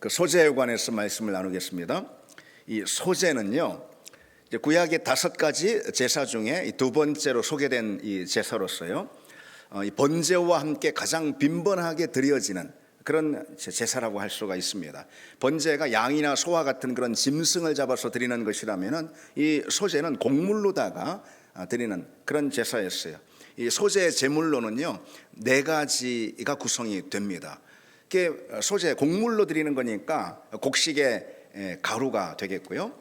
그 소제에 관해서 말씀을 나누겠습니다. 이 소제는요, 이제 구약의 5가지 제사 중에 이 두 번째로 소개된 이 제사로서요, 이 번제와 함께 가장 빈번하게 드려지는 그런 제사라고 할 수가 있습니다. 번제가 양이나 소와 같은 그런 짐승을 잡아서 드리는 것이라면은 이 소제는 곡물로다가 드리는 그런 제사였어요. 이 소제 제물로는요 4가지가 구성이 됩니다. 이게 소제 곡물로 드리는 거니까 곡식의 가루가 되겠고요.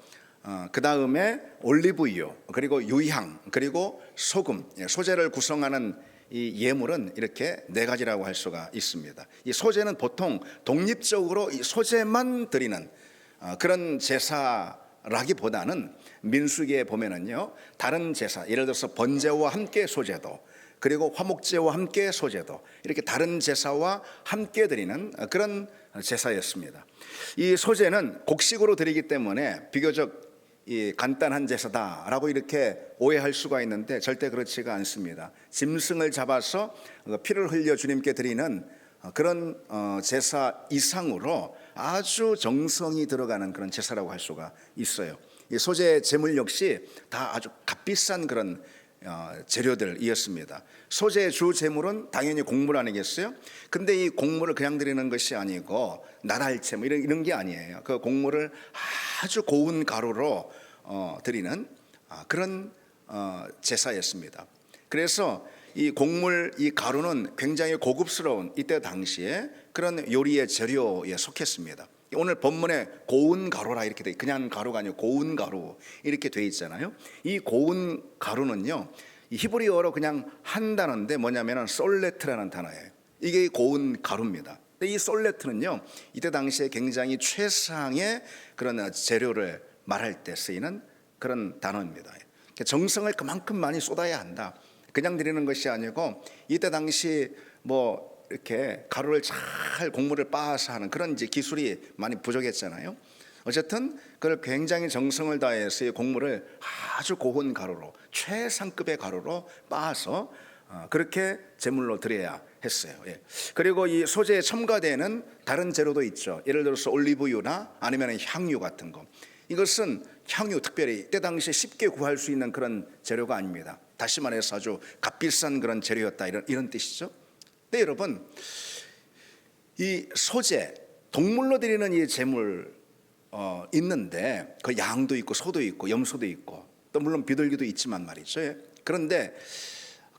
그 다음에 올리브유, 그리고 유향, 그리고 소금, 소제를 구성하는 이 예물은 이렇게 4가지라고 할 수가 있습니다. 이 소제는 보통 독립적으로 이 소제만 드리는 그런 제사라기보다는 민수기에 보면은요 다른 제사, 예를 들어서 번제와 함께 소제도, 그리고 화목제와 함께 소제도, 이렇게 다른 제사와 함께 드리는 그런 제사였습니다. 이 소제는 곡식으로 드리기 때문에 비교적 간단한 제사다라고 이렇게 오해할 수가 있는데 절대 그렇지가 않습니다. 짐승을 잡아서 피를 흘려 주님께 드리는 그런 제사 이상으로 아주 정성이 들어가는 그런 제사라고 할 수가 있어요. 이 소제 제물 역시 다 아주 값비싼 그런 재료들이었습니다. 소제의 주 제물은 당연히 곡물 아니겠어요? 근데 이 곡물을 그냥 드리는 것이 아니고 나달채 뭐 이런 게 아니에요. 그 곡물을 아주 고운 가루로 드리는 그런 제사였습니다. 그래서 이 곡물, 이 가루는 굉장히 고급스러운 이때 당시에 그런 요리의 재료에 속했습니다. 오늘 본문에 고운 가루라 이렇게 돼, 그냥 가루가 아니고 고운 가루 이렇게 돼 있잖아요. 이 고운 가루는요 이 히브리어로 그냥 한 단어인데 뭐냐면은 솔레트라는 단어예요. 이게 고운 가루입니다. 근데 이 솔레트는요 이때 당시에 굉장히 최상의 그런 재료를 말할 때 쓰이는 그런 단어입니다. 정성을 그만큼 많이 쏟아야 한다. 그냥 드리는 것이 아니고 이때 당시 뭐 이렇게 가루를 잘 곡물을 빻아서 하는 그런 이제 기술이 많이 부족했잖아요. 어쨌든 그걸 굉장히 정성을 다해서 이 곡물을 아주 고운 가루로, 최상급의 가루로 빻아서 그렇게 제물로 드려야 했어요. 그리고 이 소제에 첨가되는 다른 재료도 있죠. 예를 들어서 올리브유나 아니면 향유 같은 거. 이것은 향유, 특별히 때 당시에 쉽게 구할 수 있는 그런 재료가 아닙니다. 다시 말해서 아주 값비싼 그런 재료였다, 이런 뜻이죠. 네, 여러분, 이 소제, 동물로 드리는 이 제물 있는데 그 양도 있고 소도 있고 염소도 있고 또 물론 비둘기도 있지만 말이죠. 그런데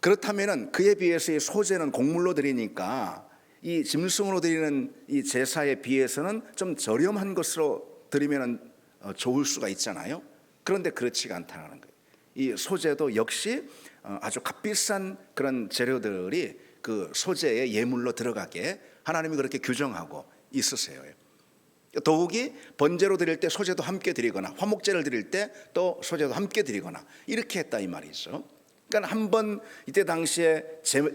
그렇다면은 그에 비해서 이 소제는 곡물로 드리니까 이 짐승으로 드리는 이 제사에 비해서는 좀 저렴한 것으로 드리면 좋을 수가 있잖아요. 그런데 그렇지가 않다는 거예요. 이 소제도 역시 아주 값비싼 그런 재료들이 그 소제의 예물로 들어가게 하나님이 그렇게 규정하고 있으세요. 더욱이 번제로 드릴 때 소제도 함께 드리거나 화목제를 드릴 때 또 소제도 함께 드리거나 이렇게 했다 이 말이죠. 그러니까 한번 이때 당시에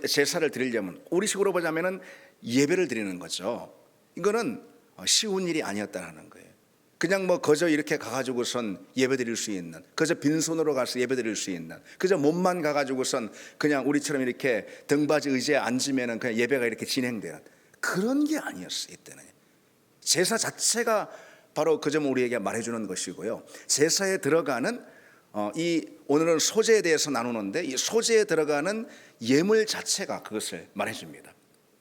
제사를 드리려면 우리식으로 보자면은 예배를 드리는 거죠. 이거는 쉬운 일이 아니었다는 거예요. 그냥 뭐 그저 이렇게 가가지고선 예배 드릴 수 있는, 그저 빈손으로 가서 예배 드릴 수 있는, 그저 몸만 가가지고선 그냥 우리처럼 이렇게 등받이 의자에 앉으면은 그냥 예배가 이렇게 진행되는 그런 게 아니었어요. 이때는 제사 자체가 바로 그 점을 우리에게 말해주는 것이고요. 제사에 들어가는 이 오늘은 소제에 대해서 나누는데 이 소제에 들어가는 예물 자체가 그것을 말해줍니다.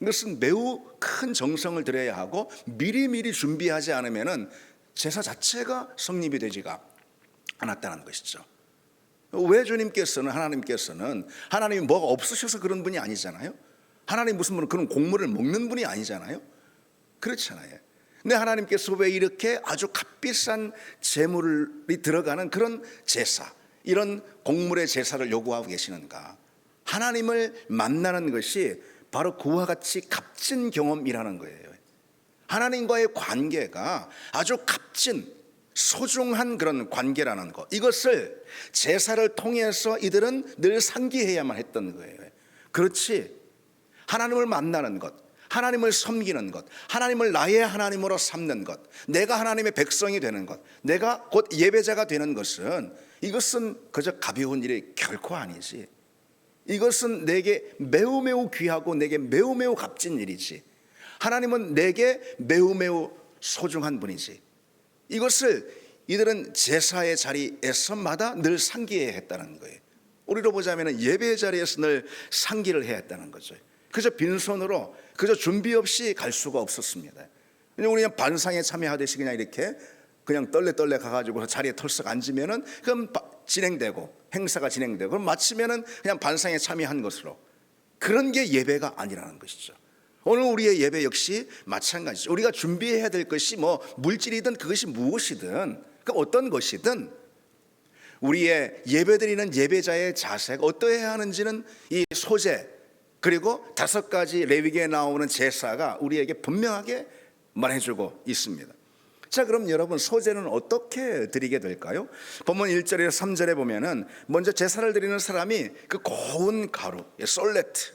이것은 매우 큰 정성을 들여야 하고 미리미리 준비하지 않으면은 제사 자체가 성립이 되지가 않았다는 것이죠. 왜 주님께서는, 하나님이 뭐가 없으셔서 그런 분이 아니잖아요. 하나님 무슨 분은 그런 곡물을 먹는 분이 아니잖아요. 그렇잖아요. 근데 하나님께서 왜 이렇게 아주 값비싼 제물이 들어가는 그런 제사, 이런 곡물의 제사를 요구하고 계시는가? 하나님을 만나는 것이 바로 그와 같이 값진 경험이라는 거예요. 하나님과의 관계가 아주 값진 소중한 그런 관계라는 것, 이것을 제사를 통해서 이들은 늘 상기해야만 했던 거예요. 그렇지, 하나님을 만나는 것, 하나님을 섬기는 것, 하나님을 나의 하나님으로 삼는 것, 내가 하나님의 백성이 되는 것, 내가 곧 예배자가 되는 것은, 이것은 그저 가벼운 일이 결코 아니지. 이것은 내게 매우 귀하고 내게 매우 값진 일이지. 하나님은 내게 매우 소중한 분이지. 이것을 이들은 제사의 자리에서마다 늘 상기해야 했다는 거예요. 우리로 보자면 예배의 자리에서 늘 상기를 해야 했다는 거죠. 그저 빈손으로 그저 준비 없이 갈 수가 없었습니다. 우리 그냥 반상에 참여하듯이 그냥 이렇게 그냥 떨레 가가지고 자리에 털썩 앉으면은 그럼 진행되고 행사가 진행되고 그럼 마치면은 그냥 반상에 참여한 것으로, 그런 게 예배가 아니라는 것이죠. 오늘 우리의 예배 역시 마찬가지죠. 우리가 준비해야 될 것이 뭐 물질이든 그것이 무엇이든 그 어떤 것이든 우리의 예배드리는 예배자의 자세가 어떠해야 하는지는 이 소제 그리고 5가지 레위기에 나오는 제사가 우리에게 분명하게 말해주고 있습니다. 자, 그럼 여러분 소제는 어떻게 드리게 될까요? 본문 1절에서 3절에 보면은 먼저 제사를 드리는 사람이 그 고운 가루, 솔레트,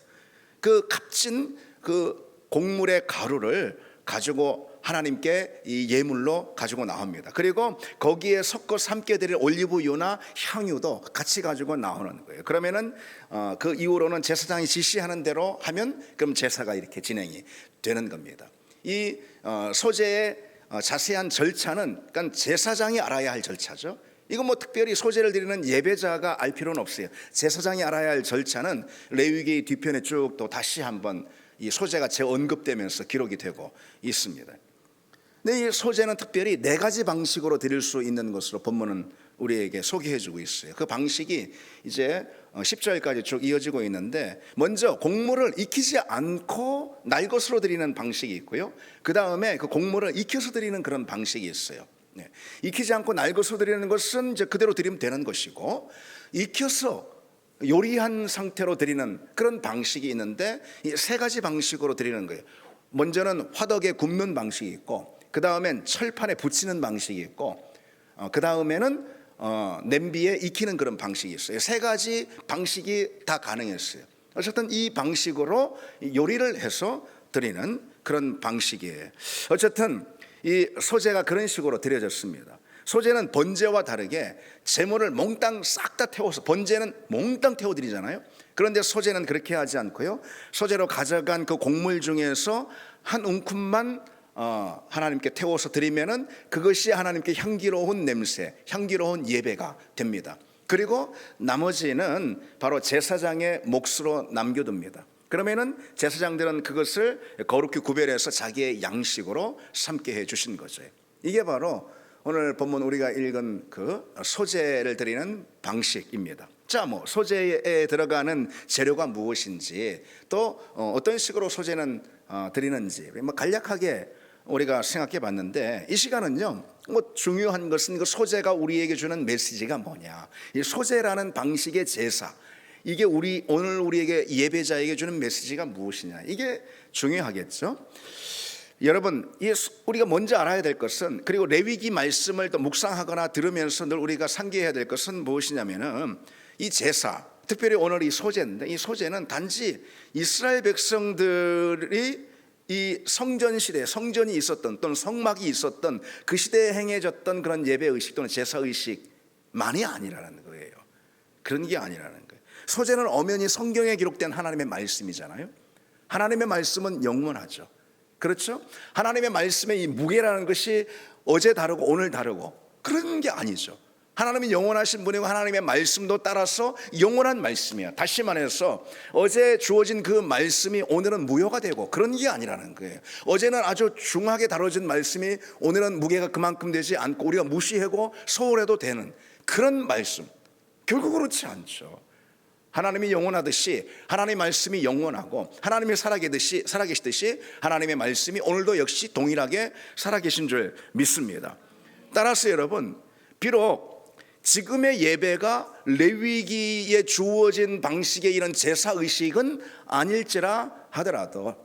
그 값진 그 곡물의 가루를 가지고 하나님께 이 예물로 가지고 나옵니다. 그리고 거기에 섞어 삶게 드릴 올리브유나 향유도 같이 가지고 나오는 거예요. 그러면은 그 이후로는 제사장이 지시하는 대로 하면 그럼 제사가 이렇게 진행이 되는 겁니다. 이 소제의 자세한 절차는 그러니까 제사장이 알아야 할 절차죠. 이거 뭐 특별히 소제를 드리는 예배자가 알 필요는 없어요. 제사장이 알아야 할 절차는 레위기 뒤편에 쭉 또 다시 한번 이 소제가 재언급되면서 기록이 되고 있습니다. 근데 이 소제는 특별히 4가지 방식으로 드릴 수 있는 것으로 본문은 우리에게 소개해주고 있어요. 그 방식이 이제 10절까지 쭉 이어지고 있는데, 먼저 곡물을 익히지 않고 날 것으로 드리는 방식이 있고요. 그 다음에 그 곡물을 익혀서 드리는 그런 방식이 있어요. 익히지 않고 날 것으로 드리는 것은 이제 그대로 드리면 되는 것이고, 익혀서 요리한 상태로 드리는 그런 방식이 있는데, 이 3가지 방식으로 드리는 거예요. 먼저는 화덕에 굽는 방식이 있고, 그 다음엔 철판에 붙이는 방식이 있고, 그 다음에는 냄비에 익히는 그런 방식이 있어요. 3가지 방식이 다 가능했어요. 어쨌든 이 방식으로 요리를 해서 드리는 그런 방식이에요. 어쨌든 이 소제가 그런 식으로 드려졌습니다. 소제는 번제와 다르게 제물을 몽땅 싹 다 태워서, 번제는 몽땅 태워드리잖아요. 그런데 소제는 그렇게 하지 않고요, 소제로 가져간 그 곡물 중에서 한 움큼만 하나님께 태워서 드리면은 그것이 하나님께 향기로운 냄새, 향기로운 예배가 됩니다. 그리고 나머지는 바로 제사장의 몫으로 남겨둡니다. 그러면은 제사장들은 그것을 거룩히 구별해서 자기의 양식으로 삼게 해 주신 거죠. 이게 바로 오늘 본문 우리가 읽은 그 소제를 드리는 방식입니다. 자, 뭐 소제에 들어가는 재료가 무엇인지, 또 어떤 식으로 소제는 드리는지 뭐 간략하게 우리가 생각해 봤는데, 이 시간은요 뭐 중요한 것은 그 소제가 우리에게 주는 메시지가 뭐냐, 이 소제라는 방식의 제사, 이게 오늘 우리에게 예배자에게 주는 메시지가 무엇이냐, 이게 중요하겠죠. 여러분, 우리가 먼저 알아야 될 것은, 그리고 레위기 말씀을 또 묵상하거나 들으면서 늘 우리가 상기해야 될 것은 무엇이냐면은, 이 제사, 특별히 오늘 이 소제인데, 이 소제는 단지 이스라엘 백성들이 이 성전 시대에 성전이 있었던 또는 성막이 있었던 그 시대에 행해졌던 그런 예배 의식 또는 제사 의식만이 아니라는 거예요. 그런 게 아니라는 거예요. 소제는 엄연히 성경에 기록된 하나님의 말씀이잖아요. 하나님의 말씀은 영원하죠. 그렇죠? 하나님의 말씀의 이 무게라는 것이 어제 다르고 오늘 다르고 그런 게 아니죠. 하나님이 영원하신 분이고 하나님의 말씀도 따라서 영원한 말씀이야. 다시 말해서 어제 주어진 그 말씀이 오늘은 무효가 되고 그런 게 아니라는 거예요. 어제는 아주 중하게 다뤄진 말씀이 오늘은 무게가 그만큼 되지 않고 우리가 무시하고 소홀해도 되는 그런 말씀, 결국 그렇지 않죠. 하나님이 영원하듯이 하나님의 말씀이 영원하고, 하나님이 살아계시듯이 하나님의 말씀이 오늘도 역시 동일하게 살아계신 줄 믿습니다. 따라서 여러분, 비록 지금의 예배가 레위기에 주어진 방식의 이런 제사의식은 아닐지라 하더라도,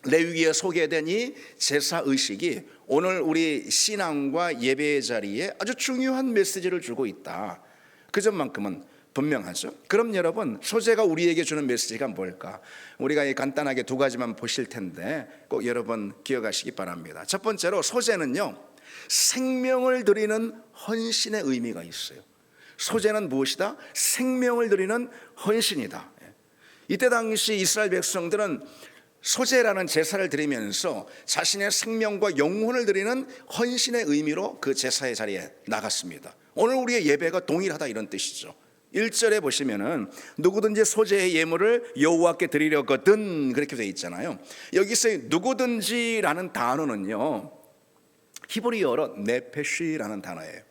레위기에 소개된 이 제사의식이 오늘 우리 신앙과 예배의 자리에 아주 중요한 메시지를 주고 있다, 그 점만큼은 분명하죠. 그럼 여러분, 소제가 우리에게 주는 메시지가 뭘까? 우리가 간단하게 2가지만 보실 텐데 꼭 여러분 기억하시기 바랍니다. 첫 번째로, 소제는요 생명을 드리는 헌신의 의미가 있어요. 소제는 무엇이다? 생명을 드리는 헌신이다. 이때 당시 이스라엘 백성들은 소제라는 제사를 드리면서 자신의 생명과 영혼을 드리는 헌신의 의미로 그 제사의 자리에 나갔습니다. 오늘 우리의 예배가 동일하다 이런 뜻이죠. 1절에 보시면은 누구든지 소제의 예물을 여호와께 드리려거든 그렇게 되어 있잖아요. 여기서 누구든지라는 단어는요, 히브리어로 네페시라는 단어예요.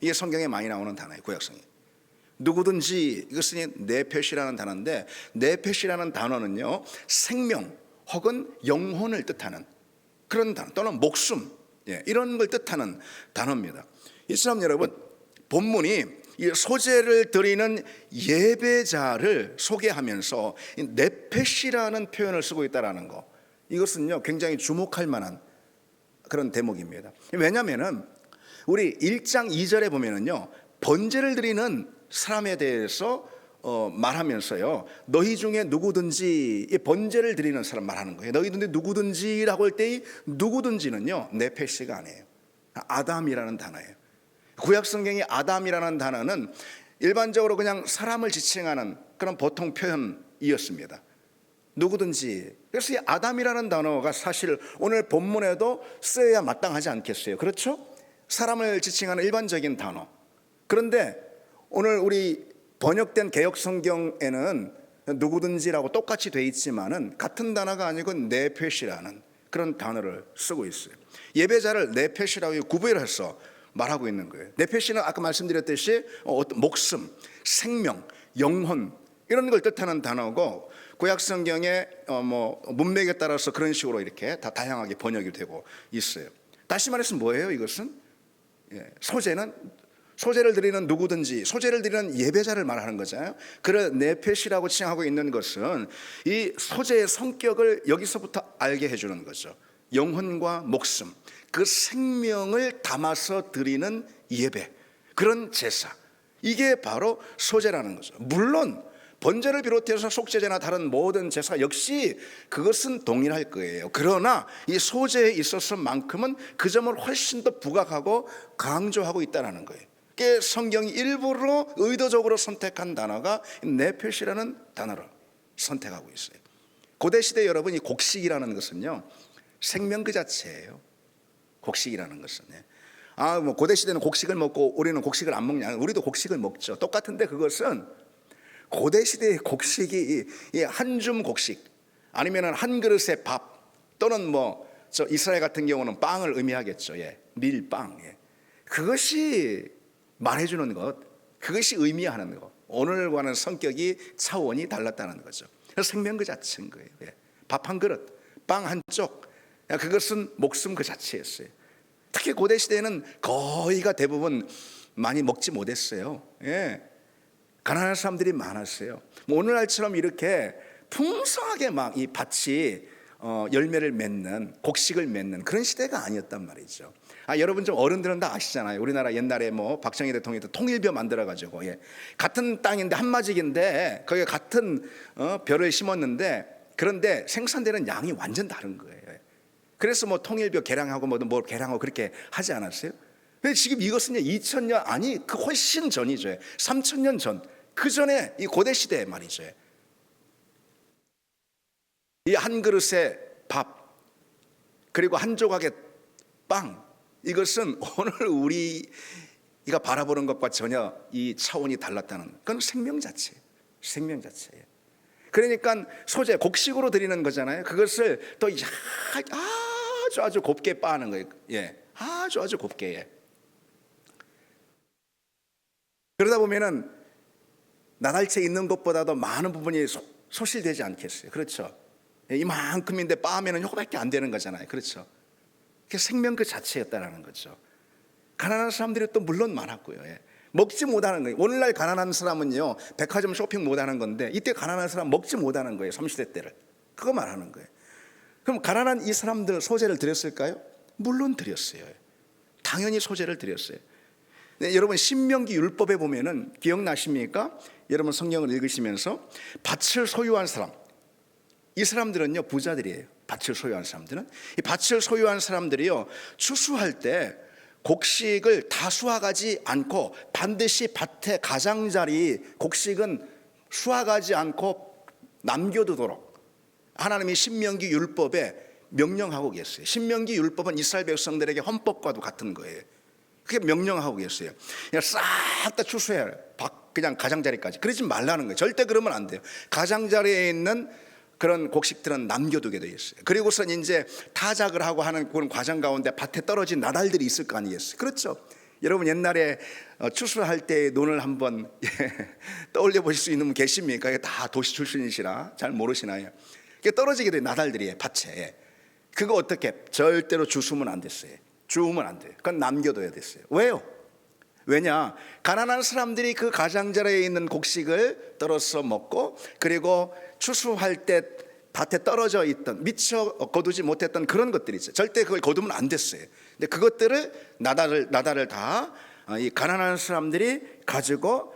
이게 성경에 많이 나오는 단어예요. 구약성에 누구든지, 이것은 네페시라는 단어인데, 네페시라는 단어는요 생명 혹은 영혼을 뜻하는 그런 단어, 또는 목숨, 이런 걸 뜻하는 단어입니다. 이 사람 여러분, 본문이 이 소제를 드리는 예배자를 소개하면서 네페시라는 표현을 쓰고 있다는 거, 이것은요 굉장히 주목할 만한 그런 대목입니다. 왜냐하면 우리 1장 2절에 보면은요, 번제를 드리는 사람에 대해서 말하면서요, 너희 중에 누구든지, 이 번제를 드리는 사람 말하는 거예요. 너희 중에 누구든지라고 할 때 이 누구든지는요 네페시가 아니에요. 아담이라는 단어예요. 구약 성경의 아담이라는 단어는 일반적으로 그냥 사람을 지칭하는 그런 보통 표현이었습니다. 누구든지. 그래서 이 아담이라는 단어가 사실 오늘 본문에도 써야 마땅하지 않겠어요? 그렇죠? 사람을 지칭하는 일반적인 단어. 그런데 오늘 우리 번역된 개역 성경에는 누구든지라고 똑같이 돼 있지만은 같은 단어가 아니고 네페시라는 그런 단어를 쓰고 있어요. 예배자를 네페시라고 구별해서 말하고 있는 거예요. 네페시는 아까 말씀드렸듯이 목숨, 생명, 영혼 이런 걸 뜻하는 단어고, 구약 성경의 문맥에 따라서 그런 식으로 이렇게 다 다양하게 번역이 되고 있어요. 다시 말해서 뭐예요? 이것은 소제를 드리는 누구든지, 소제를 드리는 예배자를 말하는 거잖아요. 그런 네페시라고 칭하고 있는 것은 이 소제의 성격을 여기서부터 알게 해주는 거죠. 영혼과 목숨, 그 생명을 담아서 드리는 예배, 그런 제사, 이게 바로 소제라는 거죠. 물론 번제를 비롯해서 속죄제나 다른 모든 제사 역시 그것은 동일할 거예요. 그러나 이 소제에 있어서만큼은 그 점을 훨씬 더 부각하고 강조하고 있다는 거예요. 성경이 일부러 의도적으로 선택한 단어가 네페시라는 단어를 선택하고 있어요. 고대시대 여러분, 이 곡식이라는 것은요 생명 그 자체예요. 곡식이라는 것은 고대시대는 곡식을 먹고 우리는 곡식을 안 먹냐? 우리도 곡식을 먹죠. 똑같은데 그것은 고대시대의 곡식이 한 줌 곡식 아니면 한 그릇의 밥, 또는 저 이스라엘 같은 경우는 빵을 의미하겠죠. 밀빵. 그것이 말해주는 것, 그것이 의미하는 것, 오늘과는 성격이 차원이 달랐다는 거죠. 그래서 생명 그 자체인 거예요. 밥 한 그릇, 빵 한 쪽, 그것은 목숨 그 자체였어요. 특히 고대시대에는 거의가 대부분 많이 먹지 못했어요. 가난한 사람들이 많았어요. 오늘날처럼 이렇게 풍성하게 막 이 밭이 열매를 맺는, 곡식을 맺는 그런 시대가 아니었단 말이죠. 여러분 좀 어른들은 다 아시잖아요. 우리나라 옛날에 박정희 대통령도 통일벼 만들어가지고 같은 땅인데 한마직인데 거기에 같은 벼를 심었는데, 그런데 생산되는 양이 완전 다른 거예요. 그래서 통일벼 개량하고 뭐 개량하고 그렇게 하지 않았어요? 근데 지금 이것은 2000년 아니 그 훨씬 전이죠. 3000년 전, 그 전에 이 고대 시대 말이죠. 이 한 그릇의 밥 그리고 한 조각의 빵, 이것은 오늘 우리가 바라보는 것과 전혀 이 차원이 달랐다는, 그건 생명 자체, 생명 자체예요. 그러니까 소제, 곡식으로 드리는 거잖아요. 그것을 또 아주 곱게 빻는 거예요. 아주 곱게. 그러다 보면은 나달채 있는 것보다도 많은 부분이 소실되지 않겠어요. 그렇죠? 이만큼인데 빻으면 요거밖에 안 되는 거잖아요. 그렇죠? 그게 생명 그 자체였다라는 거죠. 가난한 사람들이 또 물론 많았고요. 먹지 못하는 거예요. 오늘날 가난한 사람은요 백화점 쇼핑 못하는 건데, 이때 가난한 사람 먹지 못하는 거예요. 30대 때를. 그거 말하는 거예요. 그럼 가난한 이 사람들 소제를 드렸을까요? 물론 드렸어요. 당연히 소제를 드렸어요. 여러분 신명기 율법에 보면은 기억나십니까? 여러분 성경을 읽으시면서 밭을 소유한 사람, 이 사람들은요 부자들이에요. 밭을 소유한 사람들은, 이 밭을 소유한 사람들이요 추수할 때 곡식을 다 수확하지 않고 반드시 밭의 가장자리 곡식은 수확하지 않고 남겨두도록 하나님이 신명기 율법에 명령하고 계세요. 신명기 율법은 이스라엘 백성들에게 헌법과도 같은 거예요. 그게 명령하고 계세요. 그냥 싹 다 추수해야 해요. 그냥 가장자리까지. 그러지 말라는 거예요. 절대 그러면 안 돼요. 가장자리에 있는 그런 곡식들은 남겨두게 되어 있어요. 그리고선 이제 타작을 하고 하는 그런 과정 가운데 밭에 떨어진 나달들이 있을 거 아니겠어요? 그렇죠? 여러분 옛날에 추수할 때 논을 한번 떠올려 보실 수 있는 분 계십니까? 다 도시 출신이시라 잘 모르시나요? 떨어지게 돼요. 나달들이 밭에. 그거 어떻게 절대로 주우면 안 됐어요. 주우면 안 돼요. 그건 남겨둬야 됐어요. 왜요? 왜냐? 가난한 사람들이 그 가장자리에 있는 곡식을 떨어서 먹고, 그리고 추수할 때 밭에 떨어져 있던 미처 거두지 못했던 그런 것들이 있어요. 절대 그걸 거두면 안 됐어요. 근데 그것들을 나달을 다 이 가난한 사람들이 가지고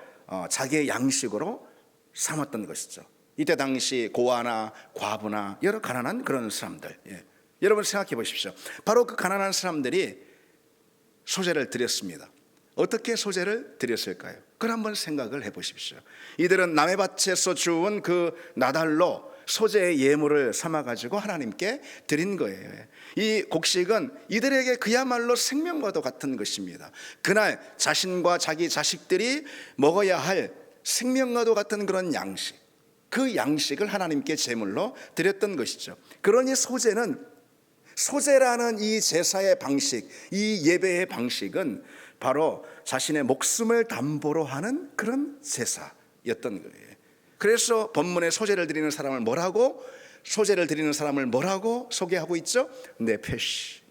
자기의 양식으로 삼았던 것이죠. 이때 당시 고아나 과부나 여러 가난한 그런 사람들, 여러분 생각해 보십시오. 바로 그 가난한 사람들이 소재를 드렸습니다. 어떻게 소재를 드렸을까요? 그걸 한번 생각을 해 보십시오. 이들은 남의 밭에서 주운 그 나달로 소재의 예물을 삼아가지고 하나님께 드린 거예요. 이 곡식은 이들에게 그야말로 생명과도 같은 것입니다. 그날 자신과 자기 자식들이 먹어야 할 생명과도 같은 그런 양식, 그 양식을 하나님께 제물로 드렸던 것이죠. 그러니 소제라는 이 제사의 방식, 이 예배의 방식은 바로 자신의 목숨을 담보로 하는 그런 제사였던 거예요. 그래서 본문에 소제를 드리는 사람을 뭐라고 소개하고 있죠? 네페시,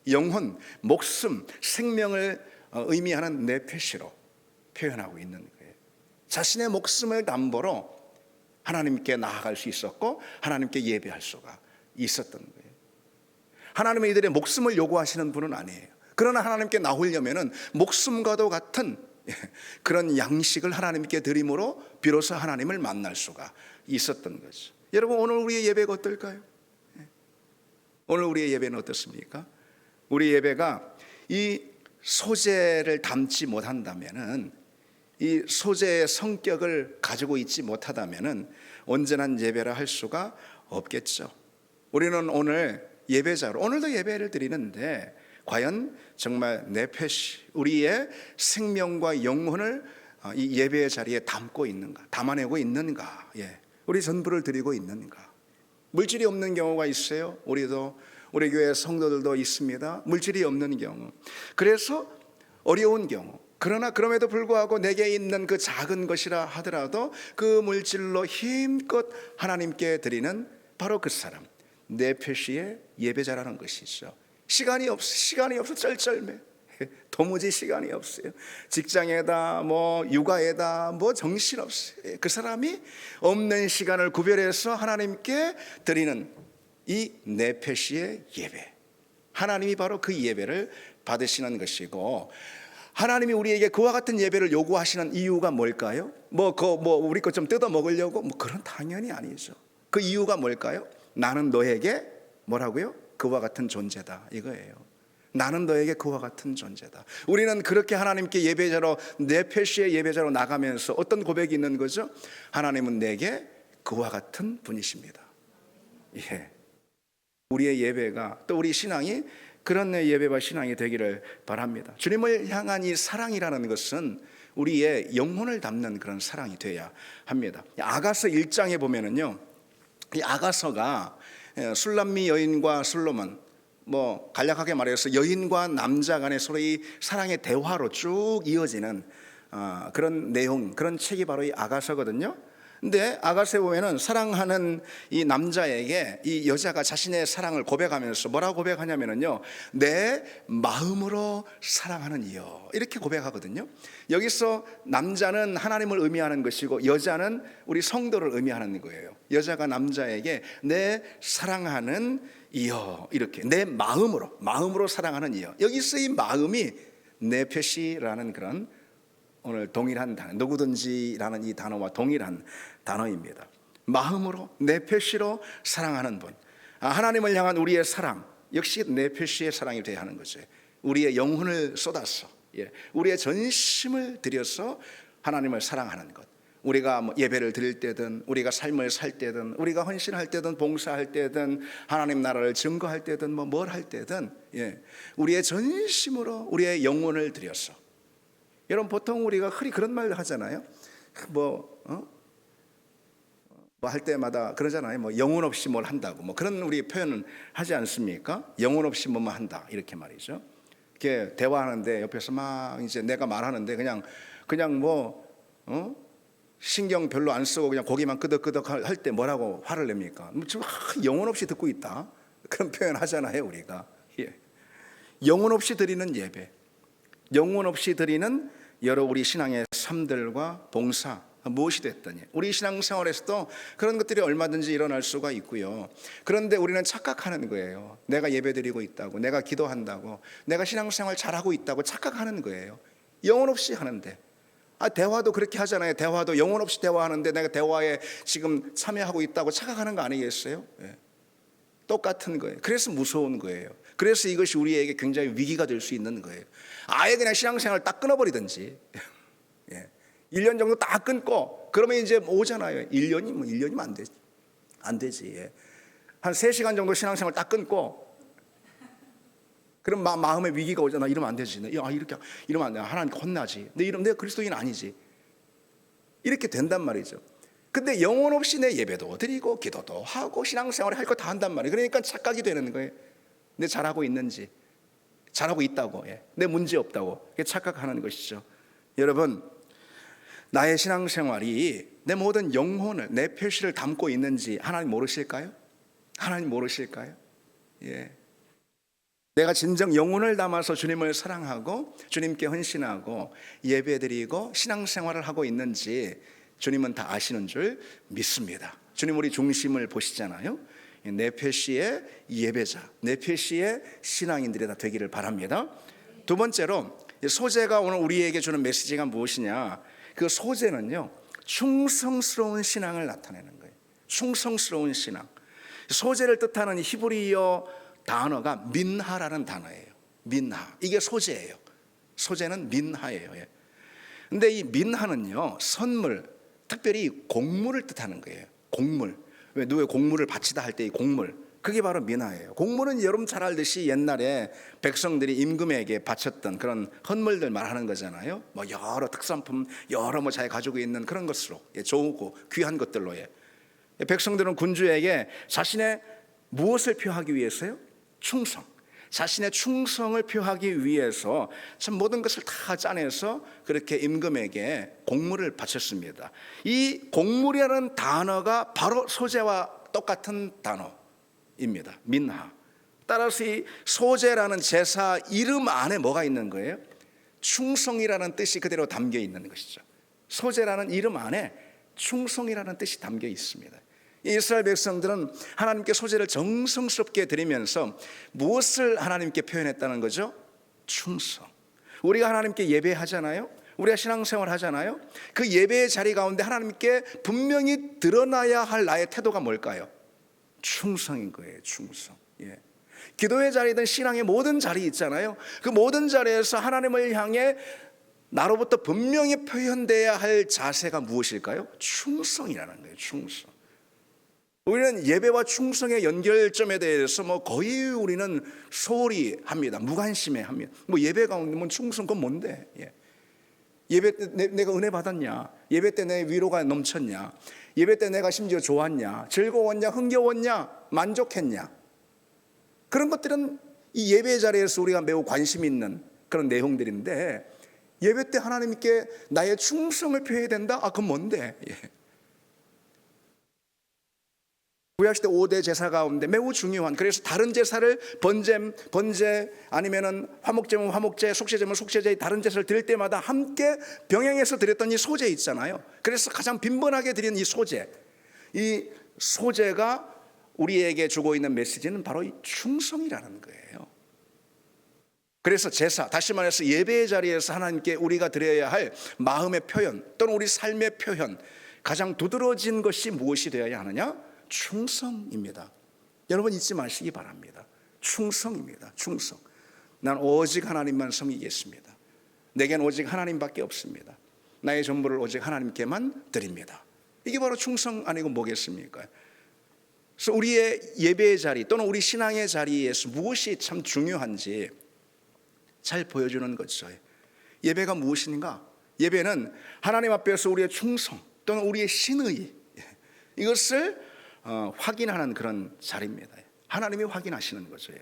영혼, 목숨, 생명을 의미하는 네페시로 표현하고 있는 거예요. 자신의 목숨을 담보로 하나님께 나아갈 수 있었고 하나님께 예배할 수가 있었던 거예요. 하나님은 이들의 목숨을 요구하시는 분은 아니에요. 그러나 하나님께 나오려면은 목숨과도 같은 그런 양식을 하나님께 드림으로 비로소 하나님을 만날 수가 있었던 거죠. 여러분 오늘 우리의 예배가 어떨까요? 오늘 우리의 예배는 어떻습니까? 우리 예배가 이 소재를 담지 못한다면은, 이 소재의 성격을 가지고 있지 못하다면은 온전한 예배라 할 수가 없겠죠. 우리는 오늘 예배자로 오늘도 예배를 드리는데 과연 정말 네페시, 우리의 생명과 영혼을 이 예배의 자리에 담고 있는가, 담아내고 있는가, 우리 전부를 드리고 있는가. 물질이 없는 경우가 있어요. 우리 교회 성도들도 있습니다. 물질이 없는 경우, 그래서 어려운 경우, 그러나 그럼에도 불구하고 내게 있는 그 작은 것이라 하더라도 그 물질로 힘껏 하나님께 드리는 바로 그 사람, 네페시의 예배자라는 것이죠. 시간이 없어 쩔쩔매. 도무지 시간이 없어요. 직장에다 육아에다 정신없어요. 그 사람이 없는 시간을 구별해서 하나님께 드리는 이 네페시의 예배, 하나님이 바로 그 예배를 받으시는 것이고, 하나님이 우리에게 그와 같은 예배를 요구하시는 이유가 뭘까요? 우리 것 좀 뜯어 먹으려고? 그런 당연히 아니죠. 그 이유가 뭘까요? 나는 너에게 뭐라고요? 그와 같은 존재다, 이거예요. 나는 너에게 그와 같은 존재다. 우리는 그렇게 하나님께 예배자로, 네페시의 예배자로 나가면서 어떤 고백이 있는 거죠? 하나님은 내게 그와 같은 분이십니다. 우리의 예배가, 또 우리 신앙이 그런 예배와 신앙이 되기를 바랍니다. 주님을 향한 이 사랑이라는 것은 우리의 영혼을 담는 그런 사랑이 되어야 합니다. 아가서 1장에 보면은요, 이 아가서가 술람미 여인과 솔로몬, 간략하게 말해서 여인과 남자 간의 서로의 사랑의 대화로 쭉 이어지는 그런 내용, 그런 책이 바로 이 아가서거든요. 근데 아가서에 보면은 사랑하는 이 남자에게 이 여자가 자신의 사랑을 고백하면서 뭐라고 고백하냐면은요, 내 마음으로 사랑하는 이여, 이렇게 고백하거든요. 여기서 남자는 하나님을 의미하는 것이고 여자는 우리 성도를 의미하는 거예요. 여자가 남자에게 내 사랑하는 이여, 이렇게 내 마음으로 사랑하는 이여. 여기서 이 마음이 네페시라는 그런 오늘 동일한 단어, 누구든지라는 이 단어와 동일한 단어입니다. 마음으로, 네페시로 사랑하는 분, 하나님을 향한 우리의 사랑 역시 네페시의 사랑이 되어야 하는 거죠. 우리의 영혼을 쏟아서, 우리의 전심을 들여서 하나님을 사랑하는 것, 우리가 뭐 예배를 드릴 때든, 우리가 삶을 살 때든, 우리가 헌신할 때든, 봉사할 때든, 하나님 나라를 증거할 때든, 뭐 뭘 할 때든, 우리의 전심으로 우리의 영혼을 드려서. 여러분, 보통 우리가 흔히 그런 말 하잖아요. 뭐 할 때마다 그러잖아요. 뭐 영혼 없이 뭘 한다고, 뭐 그런 우리 표현은 하지 않습니까? 영혼 없이 뭐만 한다, 이렇게 말이죠. 이렇게 대화하는데 옆에서 막 이제 내가 말하는데 그냥 뭐 신경 별로 안 쓰고 그냥 고기만 끄덕끄덕 할 때 뭐라고 화를 냅니까? 뭐 지금 영혼 없이 듣고 있다, 그런 표현 하잖아요, 우리가. 영혼 없이 드리는 예배, 영혼 없이 드리는 여러 우리 신앙의 삶들과 봉사, 무엇이 됐더니 우리 신앙생활에서도 그런 것들이 얼마든지 일어날 수가 있고요. 그런데 우리는 착각하는 거예요. 내가 예배드리고 있다고, 내가 기도한다고, 내가 신앙생활 잘하고 있다고 착각하는 거예요. 영혼 없이 하는데. 대화도 그렇게 하잖아요. 대화도 영혼 없이 대화하는데 내가 대화에 지금 참여하고 있다고 착각하는 거 아니겠어요? 똑같은 거예요. 그래서 무서운 거예요. 그래서 이것이 우리에게 굉장히 위기가 될 수 있는 거예요. 아예 그냥 신앙생활 딱 끊어버리든지 1년 정도 딱 끊고, 그러면 이제 오잖아요. 1년이면 안 되지. 한 3시간 정도 신앙생활 딱 끊고, 그럼 마음의 위기가 오잖아. 이러면 안 되지. 이렇게 이러면 안 돼. 하나님께 혼나지. 내가 그리스도인 아니지. 이렇게 된단 말이죠. 근데 영혼 없이 내 예배도 드리고 기도도 하고 신앙생활을 할 거 다 한단 말이에요. 그러니까 착각이 되는 거예요. 내 잘하고 있는지, 잘하고 있다고, 내 문제 없다고 착각하는 것이죠. 여러분, 나의 신앙생활이 내 모든 영혼을, 내 표시를 담고 있는지 하나님 모르실까요? 하나님 모르실까요? 내가 진정 영혼을 담아서 주님을 사랑하고 주님께 헌신하고 예배드리고 신앙생활을 하고 있는지 주님은 다 아시는 줄 믿습니다. 주님 우리 중심을 보시잖아요. 내 표시의 예배자, 내 표시의 신앙인들이 다 되기를 바랍니다. 두 번째로, 소재가 오늘 우리에게 주는 메시지가 무엇이냐? 그 소재는요, 충성스러운 신앙을 나타내는 거예요. 충성스러운 신앙. 소재를 뜻하는 히브리어 단어가 민하라는 단어예요. 민하. 이게 소재예요. 소재는 민하예요. 근데 이 민하는요, 선물, 특별히 곡물을 뜻하는 거예요. 곡물. 왜 누구의 곡물을 바치다 할 때 이 곡물, 그게 바로 민하예요. 곡물은 여러분 잘 알듯이 옛날에 백성들이 임금에게 바쳤던 그런 헌물들 말하는 거잖아요. 뭐 여러 특산품, 여러 뭐 자기 가지고 있는 그런 것으로, 좋고 귀한 것들로. 백성들은 군주에게 자신의 무엇을 표하기 위해서요? 충성. 자신의 충성을 표하기 위해서 참 모든 것을 다 짜내서 그렇게 임금에게 곡물을 바쳤습니다. 이 곡물이라는 단어가 바로 소재와 똑같은 단어입니다. 민하. 따라서 이 소재라는 제사 이름 안에 뭐가 있는 거예요? 충성이라는 뜻이 그대로 담겨 있는 것이죠. 소재라는 이름 안에 충성이라는 뜻이 담겨 있습니다. 이스라엘 백성들은 하나님께 소재를 정성스럽게 드리면서 무엇을 하나님께 표현했다는 거죠? 충성. 우리가 하나님께 예배하잖아요. 우리가 신앙생활 하잖아요. 그 예배의 자리 가운데 하나님께 분명히 드러나야 할 나의 태도가 뭘까요? 충성인 거예요. 충성. 기도의 자리든 신앙의 모든 자리 있잖아요. 그 모든 자리에서 하나님을 향해 나로부터 분명히 표현돼야 할 자세가 무엇일까요? 충성이라는 거예요. 충성. 우리는 예배와 충성의 연결점에 대해서 거의 우리는 소홀히 합니다. 무관심해 합니다. 예배 가운데 충성, 그건 뭔데? 예배 때 내가 은혜 받았냐? 예배 때 내 위로가 넘쳤냐? 예배 때 내가 심지어 좋았냐? 즐거웠냐? 흥겨웠냐? 만족했냐? 그런 것들은 이 예배 자리에서 우리가 매우 관심 있는 그런 내용들인데, 예배 때 하나님께 나의 충성을 표해야 된다? 그건 뭔데? 구약시대 5대 제사 가운데 매우 중요한, 그래서 다른 제사를 번제 아니면은 화목제면 화목제, 속죄제면 속죄제, 다른 제사를 드릴 때마다 함께 병행해서 드렸던 이 소제 있잖아요. 그래서 가장 빈번하게 드린 이 소제가 우리에게 주고 있는 메시지는 바로 이 충성이라는 거예요. 그래서 제사, 다시 말해서 예배의 자리에서 하나님께 우리가 드려야 할 마음의 표현 또는 우리 삶의 표현, 가장 두드러진 것이 무엇이 되어야 하느냐? 충성입니다. 여러분 잊지 마시기 바랍니다. 충성입니다. 충성. 난 오직 하나님만 섬기겠습니다. 내겐 오직 하나님밖에 없습니다. 나의 전부를 오직 하나님께만 드립니다. 이게 바로 충성 아니고 뭐겠습니까? 그래서 우리의 예배의 자리 또는 우리 신앙의 자리에서 무엇이 참 중요한지 잘 보여주는 거죠. 예배가 무엇인가? 예배는 하나님 앞에서 우리의 충성 또는 우리의 신의, 이것을 확인하는 그런 자리입니다. 하나님이 확인하시는 거죠.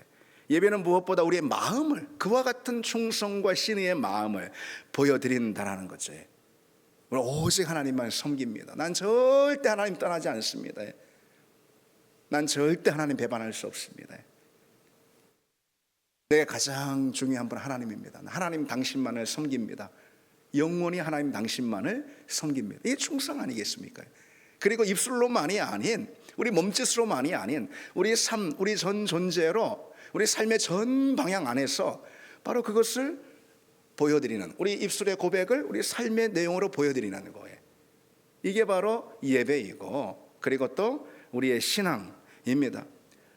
예배는 무엇보다 우리의 마음을, 그와 같은 충성과 신의의 마음을 보여드린다는 거죠. 오직 하나님만 섬깁니다. 난 절대 하나님 떠나지 않습니다. 난 절대 하나님 배반할 수 없습니다. 내가 가장 중요한 분은 하나님입니다. 하나님 당신만을 섬깁니다. 영원히 하나님 당신만을 섬깁니다. 이게 충성 아니겠습니까? 그리고 입술로만이 아닌, 우리 몸짓으로만이 아닌 우리의 삶, 우리 전 존재로, 우리 삶의 전 방향 안에서 바로 그것을 보여드리는, 우리 입술의 고백을 우리 삶의 내용으로 보여드리는 거예요. 이게 바로 예배이고, 그리고 또 우리의 신앙입니다.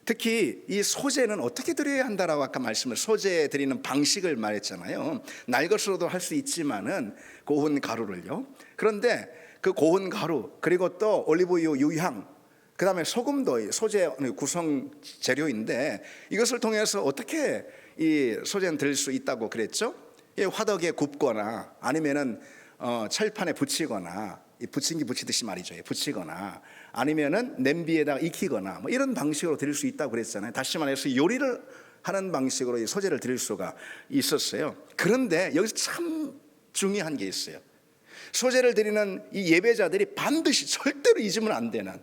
특히 이 소제는 어떻게 드려야 한다라고 아까 말씀을, 소제 드리는 방식을 말했잖아요. 날것으로도 할 수 있지만은 고운 가루를요. 그런데 그 고운 가루, 그리고 또 올리브유 유향, 그 다음에 소금도 소제 구성 재료인데, 이것을 통해서 어떻게 이 소제는 드릴 수 있다고 그랬죠? 화덕에 굽거나 아니면은 철판에 붙이거나, 부침기 붙이듯이 말이죠. 붙이거나 아니면은 냄비에다가 익히거나 뭐 이런 방식으로 드릴 수 있다고 그랬잖아요. 다시 말해서 요리를 하는 방식으로 이 소제를 드릴 수가 있었어요. 그런데 여기서 참 중요한 게 있어요. 소제를 드리는 이 예배자들이 반드시 절대로 잊으면 안 되는,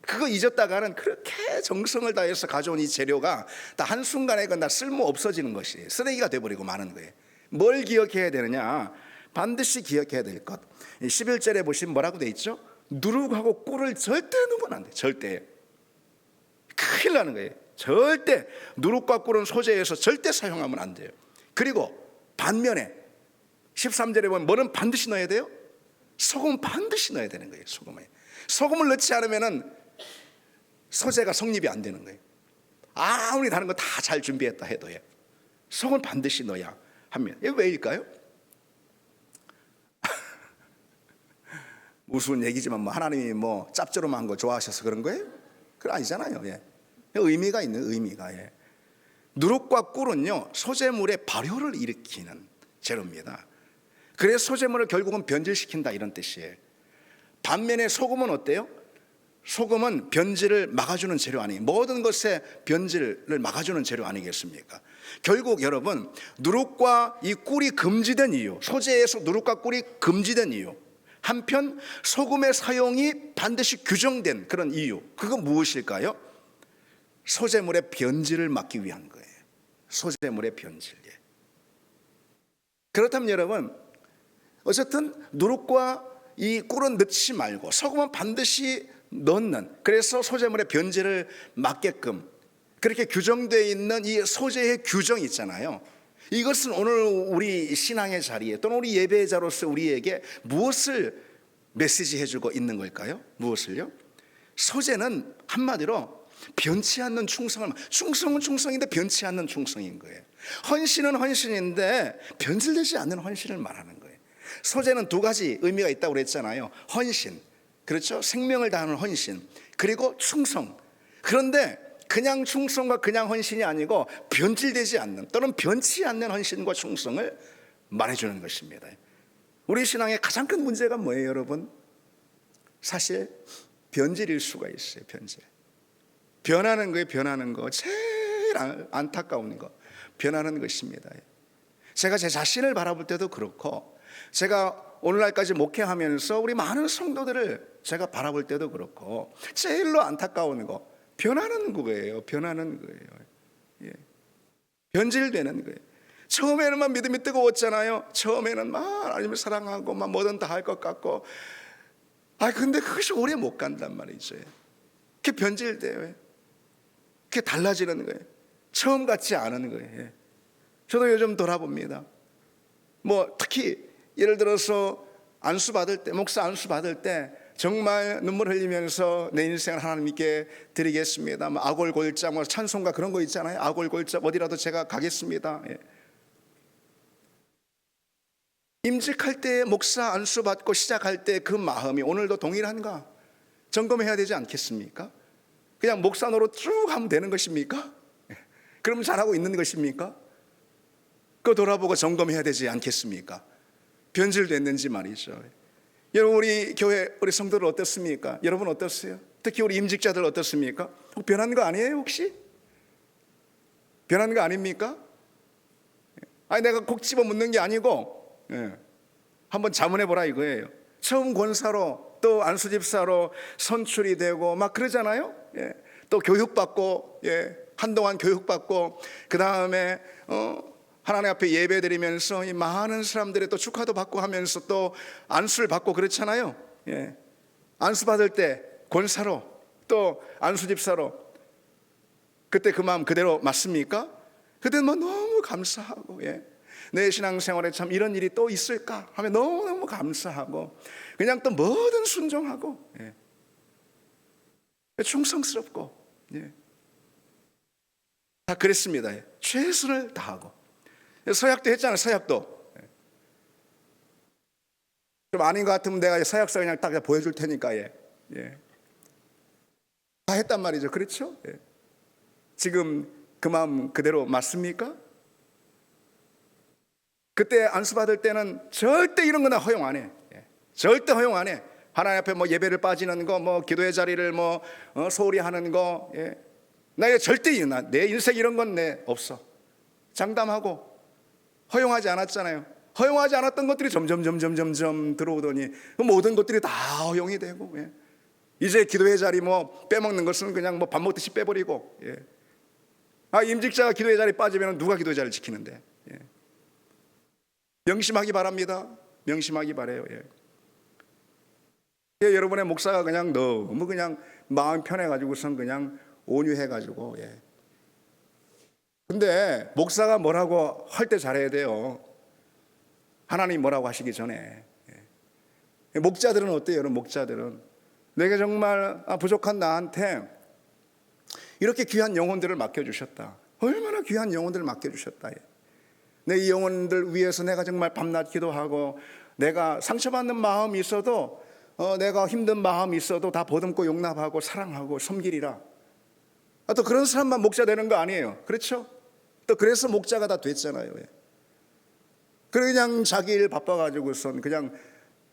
그거 잊었다가는 그렇게 정성을 다해서 가져온 이 재료가 다 한순간에 다 쓸모 없어지는 것이, 쓰레기가 돼버리고 마는 거예요. 뭘 기억해야 되느냐? 반드시 기억해야 될 것. 11절에 보시면 뭐라고 돼 있죠? 누룩하고 꿀을 절대 넣으면 안 돼. 절대. 큰일 나는 거예요. 절대 누룩과 꿀은 소재에서 절대 사용하면 안 돼요. 그리고 반면에 13절에 보면 뭐는 반드시 넣어야 돼요? 소금은 반드시 넣어야 되는 거예요. 소금을 넣지 않으면 소재가 성립이 안 되는 거예요. 아무리 다른 거 다 잘 준비했다 해도 소금을 반드시 넣어야 합니다. 이게 왜일까요? 우스운 얘기지만 뭐 하나님이 뭐 짭조름한 거 좋아하셔서 그런 거예요? 그건 아니잖아요. 의미가 있는, 의미가. 누룩과 꿀은요, 소재물의 발효를 일으키는 재료입니다. 그래서 소재물을 결국은 변질시킨다, 이런 뜻이에요. 반면에 소금은 어때요? 소금은 변질을 막아주는 재료 아니에요. 모든 것의 변질을 막아주는 재료 아니겠습니까? 결국 여러분, 누룩과 이 꿀이 금지된 이유, 소재에서 누룩과 꿀이 금지된 이유, 한편 소금의 사용이 반드시 규정된 그런 이유, 그건 무엇일까요? 소재물의 변질을 막기 위한 거예요. 소재물의 변질. 그렇다면 여러분, 어쨌든 누룩과 이 꿀은 넣지 말고 소금은 반드시 넣는, 그래서 소재물의 변질을 막게끔 그렇게 규정되어 있는 이 소재의 규정이 있잖아요. 이것은 오늘 우리 신앙의 자리에 또는 우리 예배자로서 우리에게 무엇을 메시지 해주고 있는 걸까요? 무엇을요? 소재는 한마디로 변치 않는 충성은 충성인데 변치 않는 충성인 거예요. 헌신은 헌신인데 변질되지 않는 헌신을 말하는 거예요. 소재는 두 가지 의미가 있다고 그랬잖아요. 헌신, 그렇죠? 생명을 다하는 헌신, 그리고 충성. 그런데 그냥 충성과 그냥 헌신이 아니고 변질되지 않는 또는 변치 않는 헌신과 충성을 말해주는 것입니다. 우리 신앙의 가장 큰 문제가 뭐예요, 여러분? 사실 변질일 수가 있어요. 변하는 거예요. 변하는 거. 제일 안타까운 거 변하는 것입니다. 제가 제 자신을 바라볼 때도 그렇고, 제가 오늘날까지 목회하면서 우리 많은 성도들을 제가 바라볼 때도 그렇고, 제일로 안타까운 거 변하는 거예요. 변하는 거예요. 변질되는 거예요. 처음에는 막 믿음이 뜨거웠잖아요. 처음에는 막 하나님을 사랑하고 막 뭐든 다 할 것 같고, 근데 그것이 오래 못 간단 말이죠. 그게 변질돼요. 그게 달라지는 거예요. 처음 같지 않은 거예요. 저도 요즘 돌아봅니다. 뭐 특히 예를 들어서 안수 받을 때, 목사 안수 받을 때 정말 눈물 흘리면서 내 인생을 하나님께 드리겠습니다. 아골골자, 찬송가 그런 거 있잖아요. 아골골자 어디라도 제가 가겠습니다. 임직할 때 목사 안수 받고 시작할 때 그 마음이 오늘도 동일한가 점검해야 되지 않겠습니까? 그냥 목사 노릇 쭉 하면 되는 것입니까? 그럼 잘하고 있는 것입니까? 그거 돌아보고 점검해야 되지 않겠습니까? 변질됐는지 말이죠. 여러분, 우리 교회 우리 성도들 어떻습니까? 여러분 어떠세요? 특히 우리 임직자들 어떻습니까? 변한 거 아니에요 혹시? 변한 거 아닙니까? 아니 내가 꼭 집어 묻는 게 아니고 한번 자문해 보라 이거예요. 처음 권사로 또 안수집사로 선출이 되고 막 그러잖아요. 또 교육받고 한동안 교육받고 그 다음에 하나님 앞에 예배드리면서 이 많은 사람들의 또 축하도 받고 하면서 또 안수를 받고 그렇잖아요. 안수 받을 때 권사로 또 안수집사로 그때 그 마음 그대로 맞습니까? 그때는 뭐 너무 감사하고 내 신앙생활에 참 이런 일이 또 있을까 하면 너무너무 감사하고 그냥 또 뭐든 순종하고 충성스럽고 다 그랬습니다. 최선을 다하고 서약도 했잖아요. 서약도 좀 아닌 것 같으면 내가 서약서 그냥 딱 보여줄 테니까 다 했단 말이죠. 그렇죠? 지금 그 마음 그대로 맞습니까? 그때 안수 받을 때는 절대 이런 거 나 허용 안 해. 절대 허용 안 해. 하나님 앞에 뭐 예배를 빠지는 거, 뭐 기도의 자리를 뭐 소홀히 하는 거, 나 절대 내 인생 이런 건 없어. 장담하고 허용하지 않았잖아요. 허용하지 않았던 것들이 점점 들어오더니 모든 것들이 다 허용이 되고 이제 기도의 자리 뭐 빼먹는 것은 그냥 뭐 밥 먹듯이 빼버리고 임직자가 기도의 자리 빠지면 누가 기도의 자리를 지키는데 명심하기 바랍니다. 명심하기 바래요. 여러분의 목사가 그냥 너무 그냥 마음 편해가지고선 그냥 온유해가지고 근데 목사가 뭐라고 할 때 잘해야 돼요. 하나님 뭐라고 하시기 전에. 목자들은 어때요? 여러분 목자들은 내가 정말 부족한 나한테 이렇게 귀한 영혼들을 맡겨주셨다. 얼마나 귀한 영혼들을 맡겨주셨다. 내 이 영혼들 위해서 내가 정말 밤낮 기도하고 내가 상처받는 마음이 있어도 내가 힘든 마음이 있어도 다 보듬고 용납하고 사랑하고 섬기리라. 또 그런 사람만 목자 되는 거 아니에요. 그렇죠? 또 그래서 목자가 다 됐잖아요. 그냥 자기 일 바빠가지고선 그냥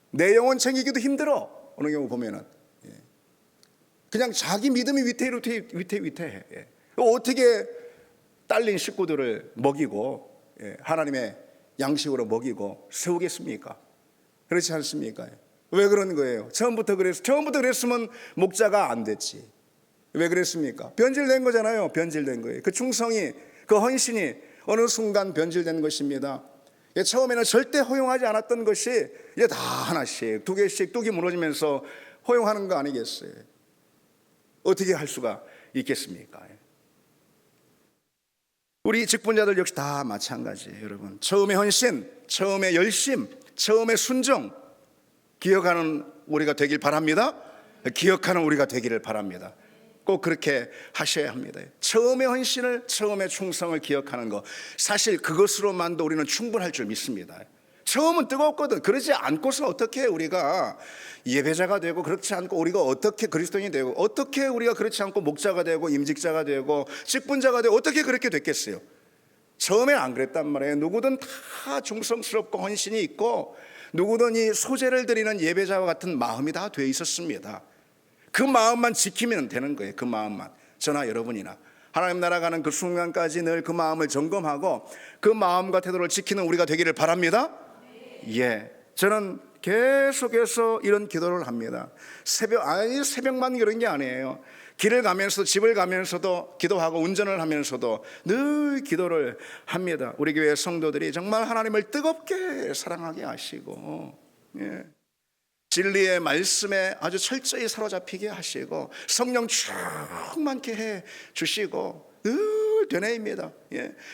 내 영혼 챙기기도 힘들어. 어느 경우 보면은 그냥 자기 믿음이 위태해. 어떻게 딸린 식구들을 먹이고 하나님의 양식으로 먹이고 세우겠습니까? 그렇지 않습니까? 왜 그런 거예요? 처음부터 그랬으면 목자가 안 됐지. 왜 그랬습니까? 변질된 거잖아요. 변질된 거예요. 그 충성이, 그 헌신이 어느 순간 변질된 것입니다. 처음에는 절대 허용하지 않았던 것이 이제 다 하나씩 두 개씩 뚝이 무너지면서 허용하는 거 아니겠어요? 어떻게 할 수가 있겠습니까? 우리 직분자들 역시 다 마찬가지예요. 여러분, 처음의 헌신, 처음의 열심, 처음의 순종 기억하는 우리가 되길 바랍니다. 기억하는 우리가 되기를 바랍니다. 꼭 그렇게 하셔야 합니다. 처음의 헌신을, 처음의 충성을 기억하는 것, 사실 그것으로만도 우리는 충분할 줄 믿습니다. 처음은 뜨겁거든. 그러지 않고서 어떻게 우리가 예배자가 되고, 그렇지 않고 우리가 어떻게 그리스도인이 되고, 어떻게 우리가 그렇지 않고 목자가 되고 임직자가 되고 직분자가 되고 어떻게 그렇게 됐겠어요? 처음엔 안 그랬단 말이에요. 누구든 다 중성스럽고 헌신이 있고 누구든 이 소재를 드리는 예배자와 같은 마음이 다 돼 있었습니다. 그 마음만 지키면 되는 거예요. 그 마음만. 저나 여러분이나 하나님 나라 가는 그 순간까지 늘 그 마음을 점검하고 그 마음과 태도를 지키는 우리가 되기를 바랍니다. 저는 계속해서 이런 기도를 합니다. 새벽만 그런 게 아니에요. 길을 가면서도, 집을 가면서도 기도하고 운전을 하면서도 늘 기도를 합니다. 우리 교회 성도들이 정말 하나님을 뜨겁게 사랑하게 하시고 진리의 말씀에 아주 철저히 사로잡히게 하시고 성령 충만케 해 주시고 늘 되뇌입니다.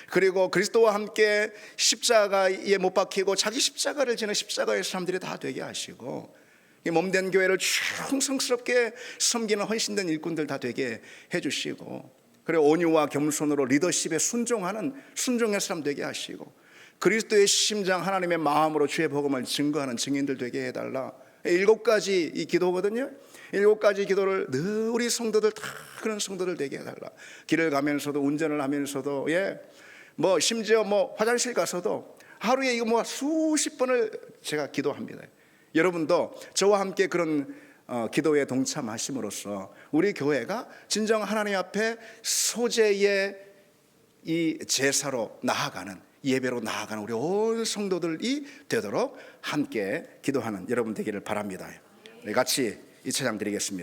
그리고 그리스도와 함께 십자가에 못 박히고 자기 십자가를 지는 십자가의 사람들이 다 되게 하시고 몸된 교회를 충성스럽게 섬기는 헌신된 일꾼들 다 되게 해주시고 그리고 온유와 겸손으로 리더십에 순종하는 순종의 사람 되게 하시고 그리스도의 심장 하나님의 마음으로 주의 복음을 증거하는 증인들 되게 해달라. 7가지 이 기도거든요. 7가지 기도를 늘 우리 성도들 다 그런 성도들 되게 해달라. 길을 가면서도, 운전을 하면서도, 뭐 심지어 뭐 화장실 가서도 하루에 이거 뭐 수십 번을 제가 기도합니다. 여러분도 저와 함께 그런 기도에 동참하심으로써 우리 교회가 진정 하나님 앞에 소재의 이 제사로 나아가는, 예배로 나아가는 우리 온 성도들이 되도록 함께 기도하는 여러분 되기를 바랍니다. 같이 이 찬양 드리겠습니다.